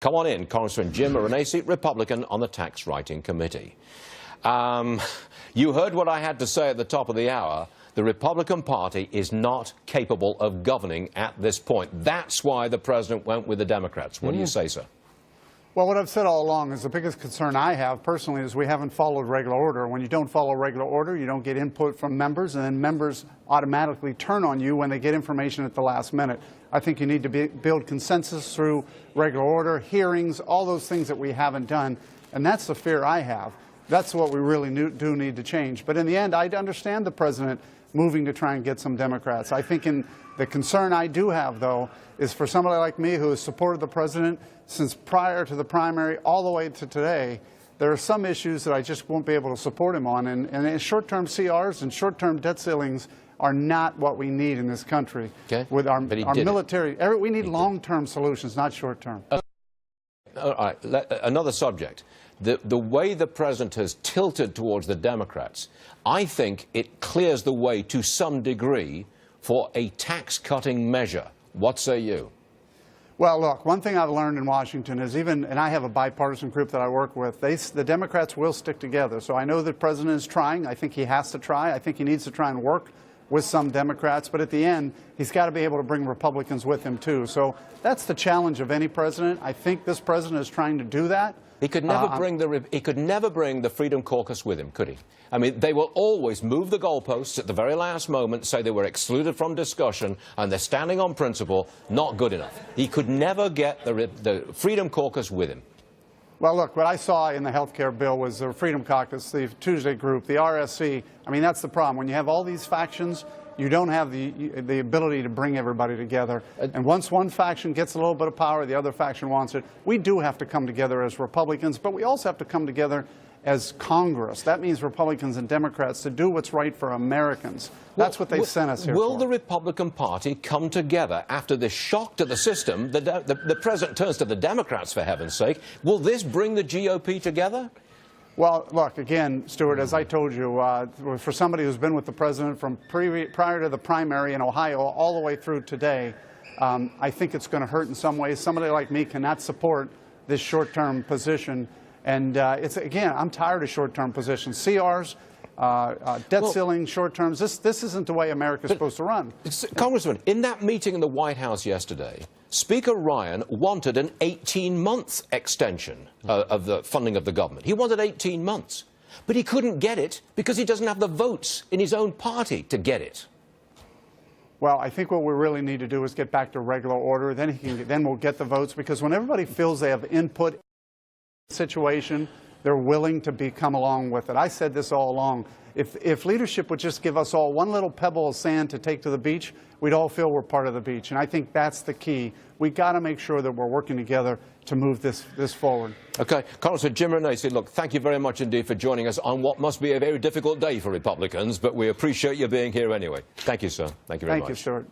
Come on in, Congressman Jim Renacci, Republican on the Tax Writing Committee. You heard what I had to say at the top of the hour. The Republican Party is not capable of governing at this point. That's why the president went with the Democrats. What do you say, sir? Well, what I've said all along is the biggest concern I have personally is we haven't followed regular order. When you don't follow regular order, you don't get input from members, and then members automatically turn on you when they get information at the last minute. I think you need to build consensus through regular order, hearings, all those things that we haven't done, and that's the fear I have. That's what we really do need to change. But in the end, I understand the president moving to try and get some Democrats. I think the concern I do have, though, is for somebody like me who has supported the president since prior to the primary all the way to today, there are some issues that I just won't be able to support him on. And short-term CRs and short-term debt ceilings are not what we need in this country. Okay. With our military, we need long-term solutions, not short-term. All right, another subject. The way the president has tilted towards the Democrats, I think it clears the way to some degree for a tax-cutting measure. What say you? Well, look, one thing I've learned in Washington is and I have a bipartisan group that I work with, the Democrats will stick together. So I know the president is trying. I think he has to try. I think he needs to try and work with some Democrats. But at the end, he's got to be able to bring Republicans with him, too. So that's the challenge of any president. I think this president is trying to do that. He could never bring the Freedom Caucus with him, could he? I mean, they will always move the goalposts at the very last moment, say they were excluded from discussion, and they're standing on principle. Not good enough. He could never get the Freedom Caucus with him. Well, look, what I saw in the health care bill was the Freedom Caucus, the Tuesday group, the RSC. I mean, that's the problem. When you have all these factions, you don't have the ability to bring everybody together. And once one faction gets a little bit of power, the other faction wants it. We do have to come together as Republicans, but we also have to come together as Congress. That means Republicans and Democrats to do what's right for Americans. That's what they sent us here Will for. the Republican Party come together after this shock to the system? The president turns to the Democrats, for heaven's sake. Will this bring the GOP together? Well, look, again, Stuart, as I told you, for somebody who's been with the president from prior to the primary in Ohio all the way through today, I think it's going to hurt in some ways. Somebody like me cannot support this short-term position. And again, I'm tired of short-term positions. CRs, debt ceiling, short-terms, this isn't the way America's supposed to run. Congressman, in that meeting in the White House yesterday, Speaker Ryan wanted an 18-month extension of the funding of the government. He wanted 18 months. But he couldn't get it because he doesn't have the votes in his own party to get it. Well, I think what we really need to do is get back to regular order. Then we'll get the votes, because when everybody feels they have input in the situation, they're willing to come along with it. I said this all along. If leadership would just give us all one little pebble of sand to take to the beach, we'd all feel we're part of the beach. And I think that's the key. We've got to make sure that we're working together to move this forward. Okay. Congressman Jim Renacci, look, thank you very much indeed for joining us on what must be a very difficult day for Republicans, but we appreciate you being here anyway. Thank you, sir. Thank you very much. Thank you, Stuart.